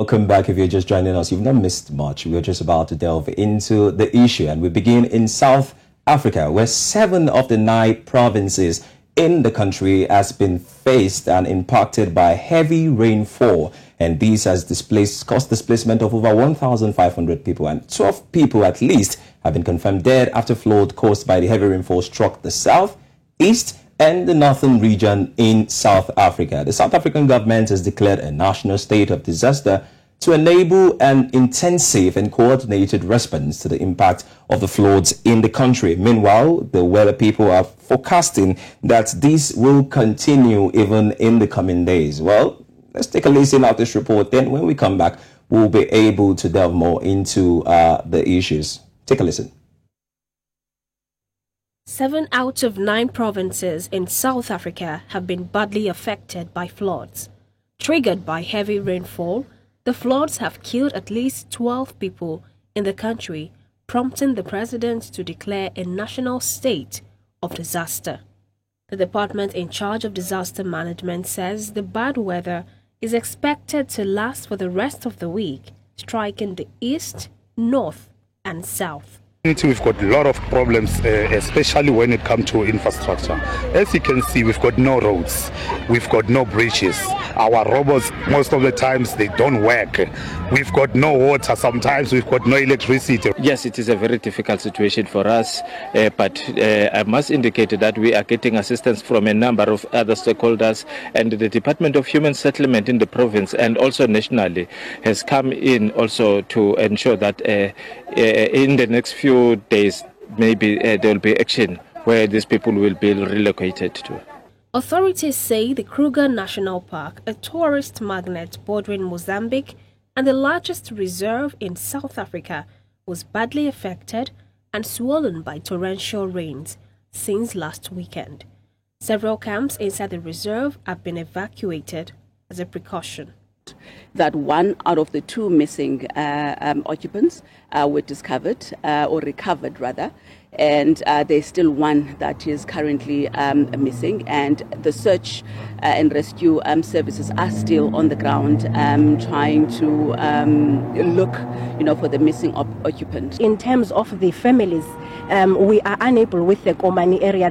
Welcome back. If you're just joining us, you've not missed much. We're just about to delve into the issue, and we begin in South Africa, where 7 of the 9 provinces in the country has been faced and impacted by heavy rainfall, and this has caused displacement of over 1,500 people, and 12 people at least have been confirmed dead after flood caused by the heavy rainfall struck the south, east, and the northern region in South Africa. The South African government has declared a national state of disaster to enable an intensive and coordinated response to the impact of the floods in the country. Meanwhile, the weather people are forecasting that this will continue even in the coming days. Well, let's take a listen at this report. Then when we come back, we'll be able to delve more into the issues. Take a listen. 7 out of 9 provinces in South Africa have been badly affected by floods. Triggered by heavy rainfall, the floods have killed at least 12 people in the country, prompting the president to declare a national state of disaster. The department in charge of disaster management says the bad weather is expected to last for the rest of the week, striking the east, north, and south. We've got a lot of problems, especially when it comes to infrastructure. As you can see, we've got no roads, we've got no bridges. Our robots, most of the times, they don't work. We've got no water, sometimes we've got no electricity. Yes, it is a very difficult situation for us, but I must indicate that we are getting assistance from a number of other stakeholders, and the Department of Human Settlement in the province and also nationally has come in also to ensure that in the next few days, maybe there will be action where these people will be relocated to. Authorities say the Kruger National Park, a tourist magnet bordering Mozambique and the largest reserve in South Africa, was badly affected and swollen by torrential rains since last weekend. Several camps inside the reserve have been evacuated as a precaution. That 1 out of the 2 missing occupants were discovered or recovered rather, and there's still 1 that is currently missing, and the search and rescue services are still on the ground trying to look, for the missing occupant. In terms of the families, we are unable with the Komani area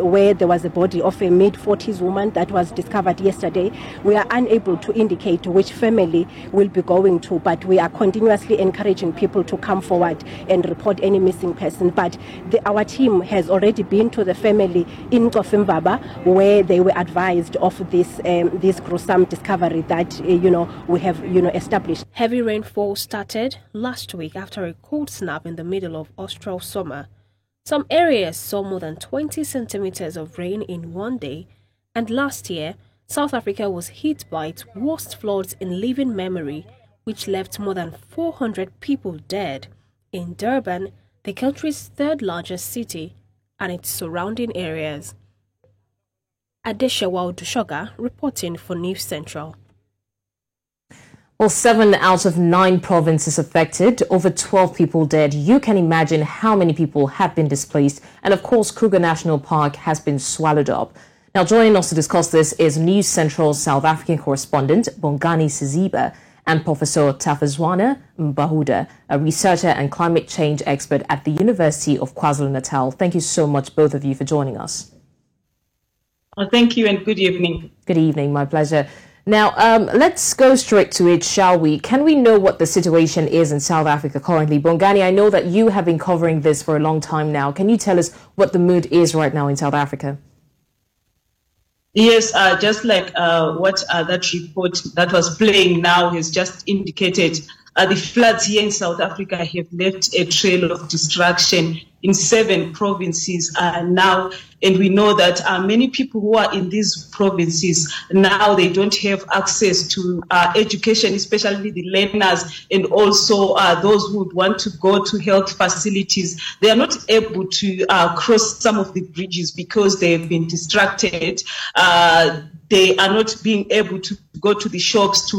where there was a body of a mid-40s woman that was discovered yesterday. We are unable to indicate which family will be going to, but we are continuously encouraging people to come forward and report any missing person. But our team has already been to the family in Kofimbaba, where they were advised of this gruesome discovery that we have established. Heavy rainfall started last week after a cold snap in the middle of austral summer. Some areas saw more than 20 centimeters of rain in one day, and last year, South Africa was hit by its worst floods in living memory, which left more than 400 people dead in Durban, the country's 3rd largest city, and its surrounding areas. Adeshawa Odushoga reporting for News Central. Well, 7 out of 9 provinces affected, over 12 people dead. You can imagine how many people have been displaced. And of course, Kruger National Park has been swallowed up. Now, joining us to discuss this is News Central South African correspondent Bongani Siziba and Professor Tafazwana Mbahuda, a researcher and climate change expert at the University of KwaZulu-Natal. Thank you so much, both of you, for joining us. Well, thank you and good evening. Good evening, my pleasure. Now, let's go straight to it, shall we? Can we know what the situation is in South Africa currently? Bongani, I know that you have been covering this for a long time now. Can you tell us what the mood is right now in South Africa? Yes, just like what that report that was playing now has just indicated, the floods here in South Africa have left a trail of destruction in 7 provinces now. And we know that many people who are in these provinces now, they don't have access to education, especially the learners, and also those who would want to go to health facilities. They are not able to cross some of the bridges because they have been distracted. they are not being able to go to the shops to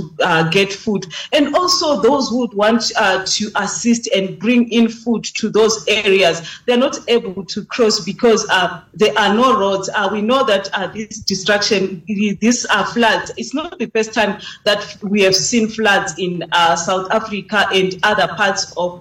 get food. And also those who would want to assist and bring in food to those areas, they're not able to cross because there are no roads. We know that this destruction, these floods, it's not the first time that we have seen floods in South Africa and other parts of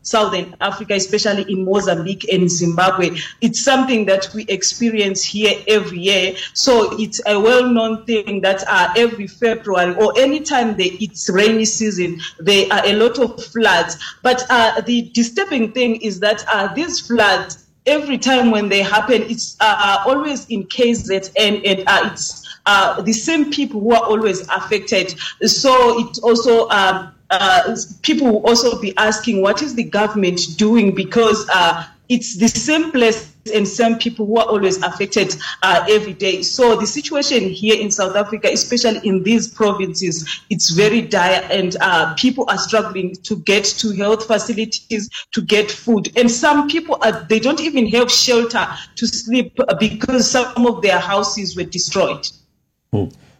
Southern Africa, especially in Mozambique and Zimbabwe. It's something that we experience here every year. So it's a well-known thing that every February or anytime it's rainy season, there are a lot of floods. But the disturbing thing is that these floods, every time when they happen, it's always in KZN, and it's the same people who are always affected. So it also people will also be asking, what is the government doing? Because it's the same place and same people who are always affected every day. So the situation here in South Africa, especially in these provinces, it's very dire, and people are struggling to get to health facilities, to get food. And some people, they don't even have shelter to sleep because some of their houses were destroyed.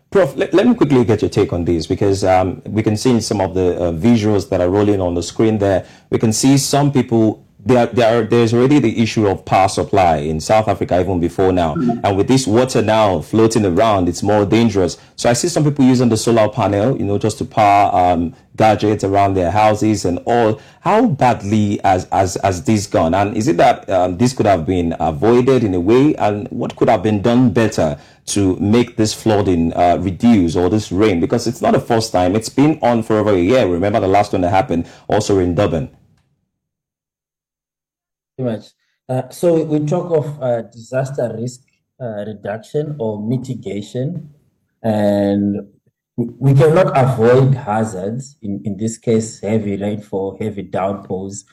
Prof, let me quickly get your take on this, because we can see in some of the visuals that are rolling on the screen there, we can see some people, there's already the issue of power supply in South Africa even before now. And with this water now floating around, it's more dangerous. So I see some people using the solar panel, just to power gadgets around their houses and all. How badly has this gone? And is it that this could have been avoided in a way? And what could have been done better to make this flooding reduce, or this rain? Because it's not the first time. It's been on for over a year. Remember the last one that happened also in Durban. Much. So we talk of disaster risk reduction or mitigation, and we cannot avoid hazards. In this case, heavy rainfall, heavy downpours.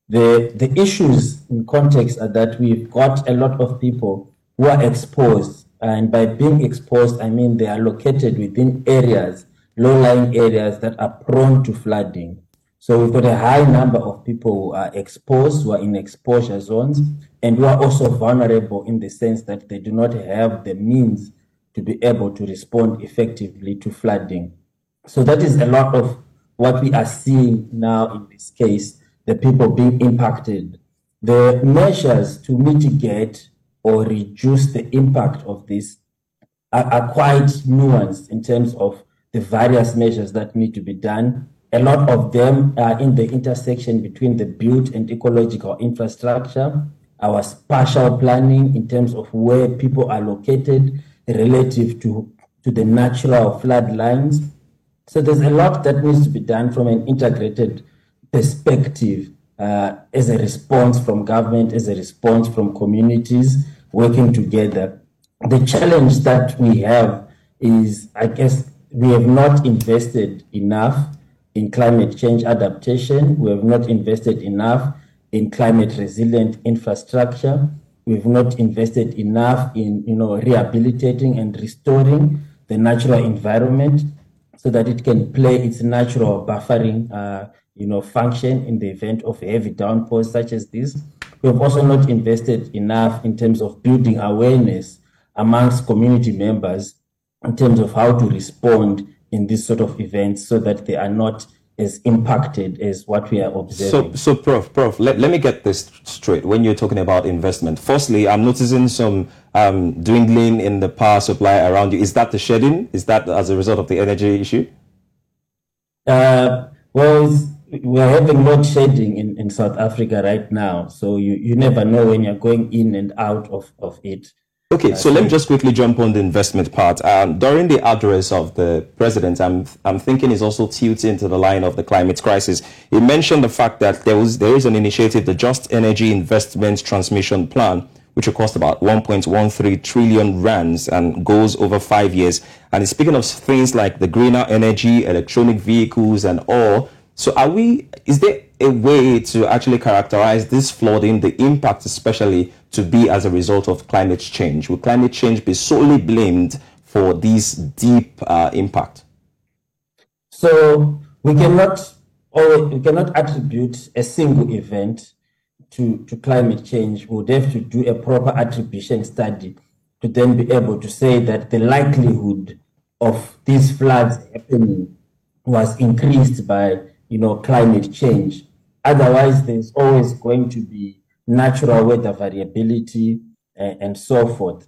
The issues in context are that we've got a lot of people who are exposed, and by being exposed, I mean they are located within areas, low-lying areas that are prone to flooding. So we've got a high number of people who are exposed, who are in exposure zones, and who are also vulnerable in the sense that they do not have the means to be able to respond effectively to flooding. So that is a lot of what we are seeing now in this case, the people being impacted. The measures to mitigate or reduce the impact of this are quite nuanced in terms of the various measures that need to be done. A lot of them are in the intersection between the built and ecological infrastructure, our spatial planning in terms of where people are located relative to the natural flood lines. So there's a lot that needs to be done from an integrated perspective as a response from government, as a response from communities working together. The challenge that we have is, I guess, we have not invested enough in climate change adaptation. We have not invested enough in climate resilient infrastructure. We've not invested enough in rehabilitating and restoring the natural environment so that it can play its natural buffering function in the event of heavy downpours such as this. We've also not invested enough in terms of building awareness amongst community members in terms of how to respond in this sort of events so that they are not as impacted as what we are observing. So Prof, let me get this straight. When you're talking about investment, firstly, I'm noticing some dwindling in the power supply around you. Is that the shedding? Is that as a result of the energy issue? Well, we're having load shedding in South Africa right now. So you never know when you're going in and out of it. Okay, so let me just quickly jump on the investment part. During the address of the president, I'm thinking he's also tilting to the line of the climate crisis. He mentioned the fact that there is an initiative, the Just Energy Investment Transmission Plan, which will cost about 1.13 trillion rands and goes over 5 years. And he's speaking of things like the greener energy, electronic vehicles and all. So is there a way to actually characterize this flooding, the impact especially, to be as a result of climate change? Will climate change be solely blamed for this deep impact? So we cannot attribute a single event to climate change. We would have to do a proper attribution study to then be able to say that the likelihood of these floods happening was increased by, climate change. Otherwise, there's always going to be natural weather variability and so forth.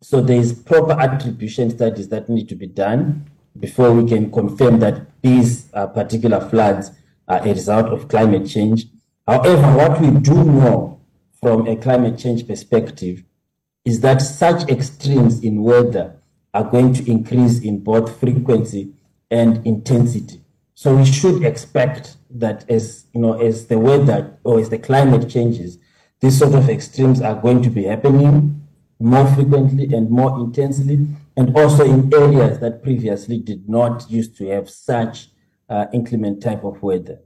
So there's proper attribution studies that need to be done before we can confirm that these particular floods are a result of climate change. However, what we do know from a climate change perspective is that such extremes in weather are going to increase in both frequency and intensity. So we should expect that as the weather or as the climate changes, these sort of extremes are going to be happening more frequently and more intensely, and also in areas that previously did not used to have such inclement type of weather.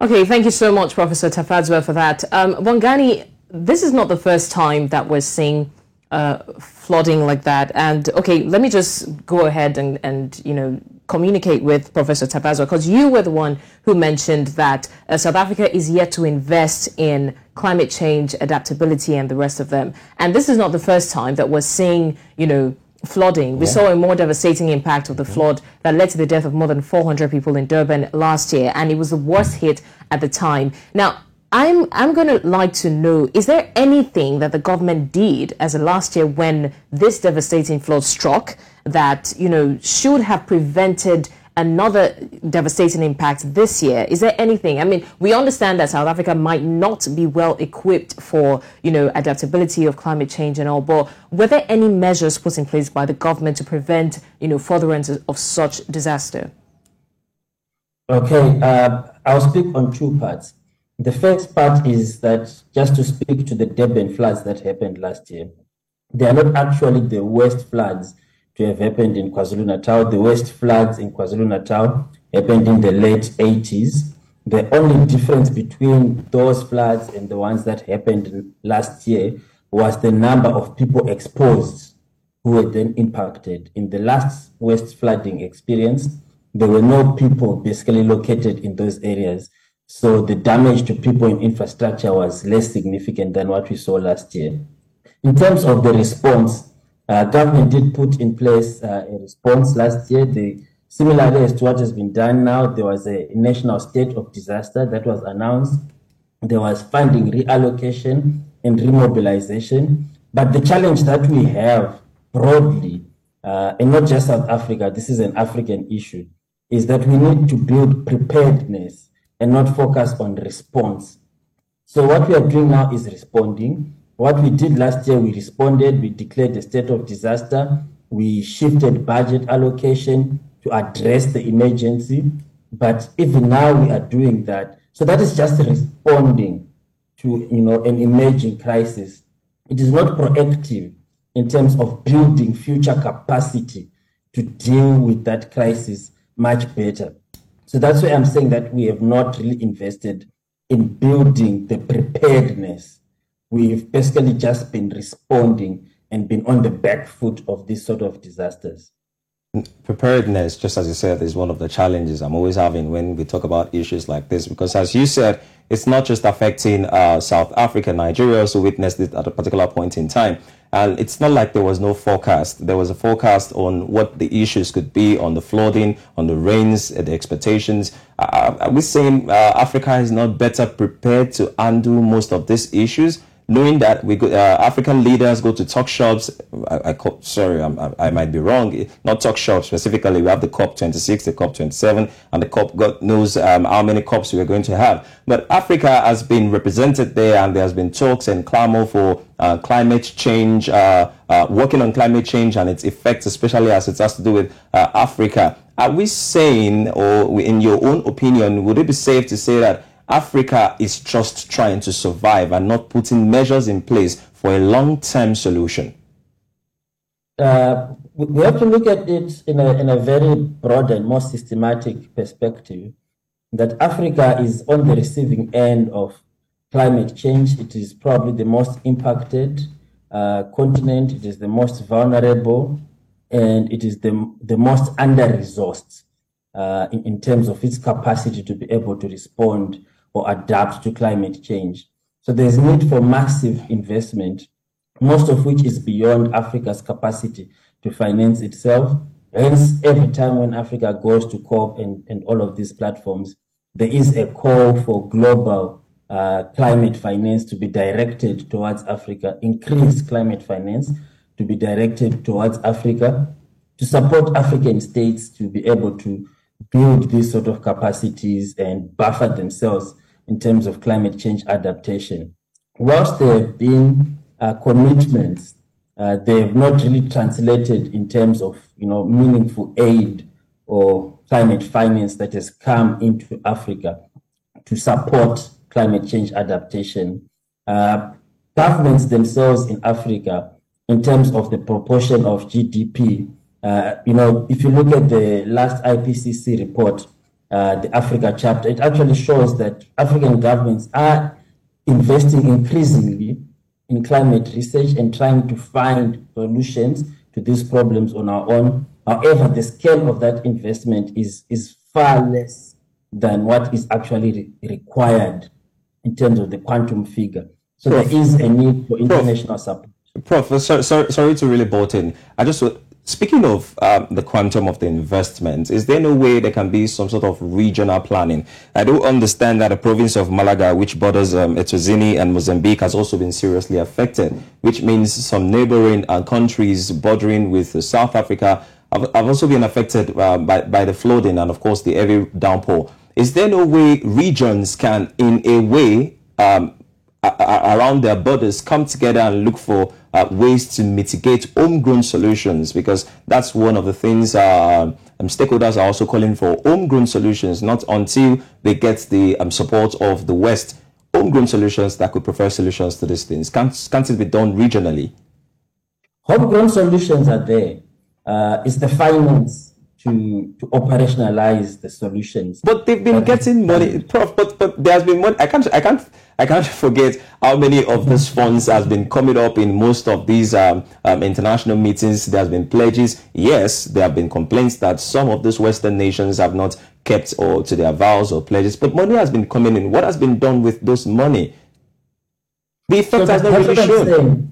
Okay, thank you so much, Professor Tafadzwa, for that. Bongani, this is not the first time that we're seeing flooding like that. And okay, let me just go ahead and communicate with Professor Tafadzwa, because you were the one who mentioned that South Africa is yet to invest in climate change, adaptability, and the rest of them. And this is not the first time that we're seeing, flooding. We saw a more devastating impact of the flood that led to the death of more than 400 people in Durban last year, and it was the worst hit at the time. Now, I'm going to like to know, is there anything that the government did as of last year when this devastating flood struck that, should have prevented another devastating impact this year? Is there anything? I mean, we understand that South Africa might not be well equipped for, adaptability of climate change and all, but were there any measures put in place by the government to prevent, furtherance of such disaster? Okay, I'll speak on two parts. The first part is that, just to speak to the Durban floods that happened last year, they are not actually the worst floods to have happened in KwaZulu-Natal. The worst floods in KwaZulu-Natal happened in the late 80s. The only difference between those floods and the ones that happened last year was the number of people exposed who were then impacted. In the last worst flooding experience, there were no people basically located in those areas. So the damage to people and infrastructure was less significant than what we saw last year. In terms of the response, government did put in place a response last year. Similarly as to what has been done now, there was a national state of disaster that was announced. There was funding reallocation and remobilization. But the challenge that we have broadly, and not just South Africa, this is an African issue, is that we need to build preparedness and not focus on response. So what we are doing now is responding. What we did last year, we responded, we declared a state of disaster, we shifted budget allocation to address the emergency, but even now we are doing that. So that is just responding to an emerging crisis. It is not proactive in terms of building future capacity to deal with that crisis much better. So that's why I'm saying that we have not really invested in building the preparedness. We've basically just been responding and been on the back foot of these sort of disasters. Preparedness, just as you said, is one of the challenges I'm always having when we talk about issues like this, because as you said, it's not just affecting South Africa. Nigeria also witnessed it at a particular point in time. And it's not like there was no forecast. There was a forecast on what the issues could be, on the flooding, on the rains, the expectations. Are we saying Africa is not better prepared to handle most of these issues? Knowing that we could, African leaders go to talk shops. I might be wrong. Not talk shops specifically. We have the COP26, the COP27, and the COP. God knows how many COPs we're going to have. But Africa has been represented there, and there has been talks and clamor for climate change, working on climate change and its effects, especially as it has to do with Africa. Are we saying, or in your own opinion, would it be safe to say that Africa is just trying to survive and not putting measures in place for a long-term solution? We have to look at it in a very broad and more systematic perspective, that Africa is on the receiving end of climate change. It is probably the most impacted continent. It is the most vulnerable, and it is the most under-resourced in terms of its capacity to be able to respond or adapt to climate change. So there's need for massive investment most of which is beyond Africa's capacity to finance itself. Hence, every time when Africa goes to COP and all of these platforms, there is a call for global climate finance to be directed towards Africa, increased climate finance to be directed towards Africa, to support African states to be able to build these sort of capacities and buffer themselves in terms of climate change adaptation. Whilst there have been commitments, they have not really translated in terms of meaningful aid or climate finance that has come into Africa to support climate change adaptation. Governments themselves in Africa, in terms of the proportion of GDP, if you look at the last IPCC report, the Africa chapter, it actually shows that African governments are investing increasingly in climate research and trying to find solutions to these problems on our own. However, the scale of that investment is far less than what is actually required in terms of the quantum figure. So Prof, there is a need for international support. Prof, sorry to really butt in. Speaking of the quantum of the investment, is there no way there can be some sort of regional planning? I do understand that the province of Malaga, which borders Eswatini and Mozambique, has also been seriously affected, which means some neighboring countries bordering with South Africa have also been affected by the flooding and, of course, the heavy downpour. Is there no way regions can, in a way, around their borders, come together and look for ways to mitigate homegrown solutions? Because that's one of the things stakeholders are also calling for, homegrown solutions, not until they get the support of the West, homegrown solutions that could prefer solutions to these things. Can't it be done regionally? Homegrown solutions are there. It's the finance to operationalize the solutions. But they've been getting money, Prof. But there's been money. I can't forget how many of these funds has been coming up in most of these international meetings. There has been pledges. Yes, there have been complaints that some of these Western nations have not kept to their vows or pledges. But money has been coming in. What has been done with those money? The effect has not really shown.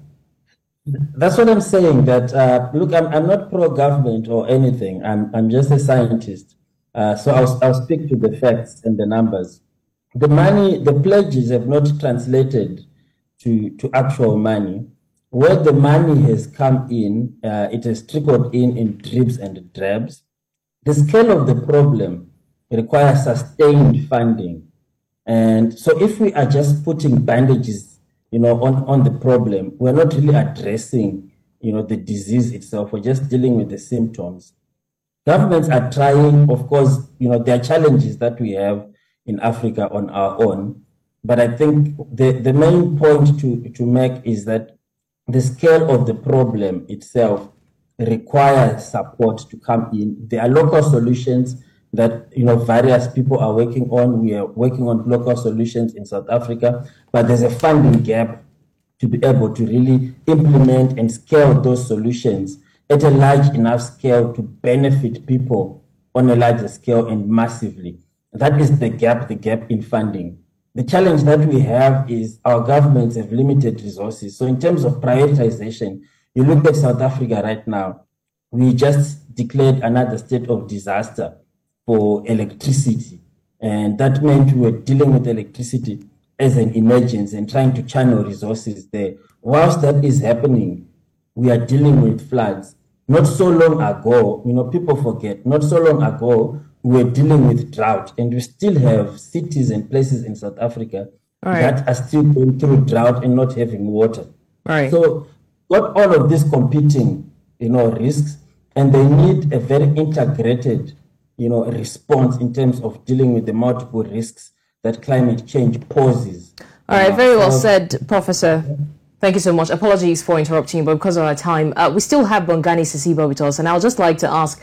That's what I'm saying. That look, I'm not pro-government or anything. I'm just a scientist. So I'll speak to the facts and the numbers. The money, the pledges have not translated to actual money. Where the money has come in, it has trickled in dribs and drabs. The scale of the problem requires sustained funding. And so if we are just putting bandages on the problem, we're not really addressing, the disease itself. We're just dealing with the symptoms. Governments are trying, of course, there are challenges that we have in Africa on our own. But I think the main point to make is that the scale of the problem itself requires support to come in. There are local solutions that various people are working on. We are working on local solutions in South Africa, but there's a funding gap to be able to really implement and scale those solutions at a large enough scale to benefit people on a larger scale and massively. That is the gap in funding. The challenge that we have is our governments have limited resources. So in terms of prioritization, you look at South Africa right now, we just declared another state of disaster for electricity. And that meant we were dealing with electricity as an emergency and trying to channel resources there. Whilst that is happening, we are dealing with floods. Not so long ago, people forget, not so long ago, we were dealing with drought, and we still have cities and places in South Africa that are still going through drought and not having water. So got all of these competing, risks, and they need a very integrated response in terms of dealing with the multiple risks that climate change poses. All right, very well said, Professor. Thank you so much. Apologies for interrupting you, but because of our time, we still have Bongani Sisiba with us, and I'll just like to ask,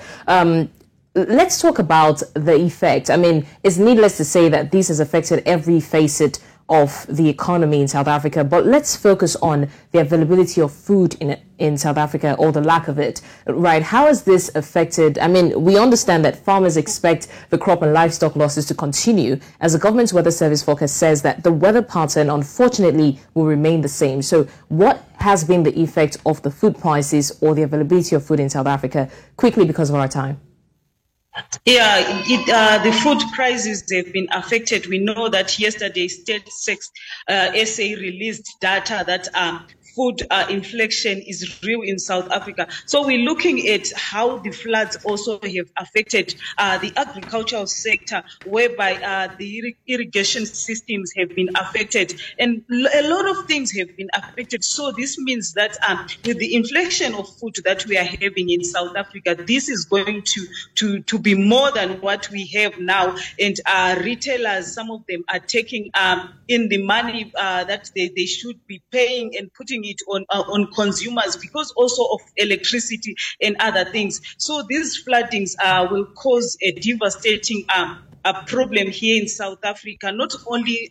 let's talk about the effect. I mean, it's needless to say that this has affected every facet of the economy in South Africa, but let's focus on the availability of food in South Africa, or the lack of it, right? How has this affected? I mean, we understand that farmers expect the crop and livestock losses to continue, as the government's weather service forecast says that the weather pattern, unfortunately, will remain the same. So what has been the effect of the food prices or the availability of food in South Africa? Quickly, because of our time. Yeah, the food prices have been affected. We know that yesterday State SA released data that food inflation is real in South Africa. So we're looking at how the floods also have affected the agricultural sector, whereby the irrigation systems have been affected, and a lot of things have been affected. So this means that with the inflation of food that we are having in South Africa, this is going to be more than what we have now. And retailers, some of them are taking in the money that they should be paying and putting it on consumers, because also of electricity and other things. So these floodings will cause a devastating a problem here in South Africa, not only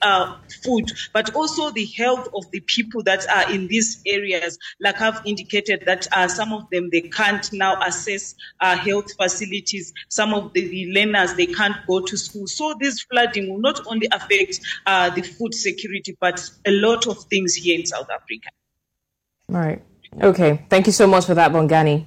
food, but also the health of the people that are in these areas. Like I've indicated that some of them, they can't now access health facilities. Some of the learners, they can't go to school. So this flooding will not only affect the food security, but a lot of things here in South Africa. All right. Okay. Thank you so much for that, Bongani.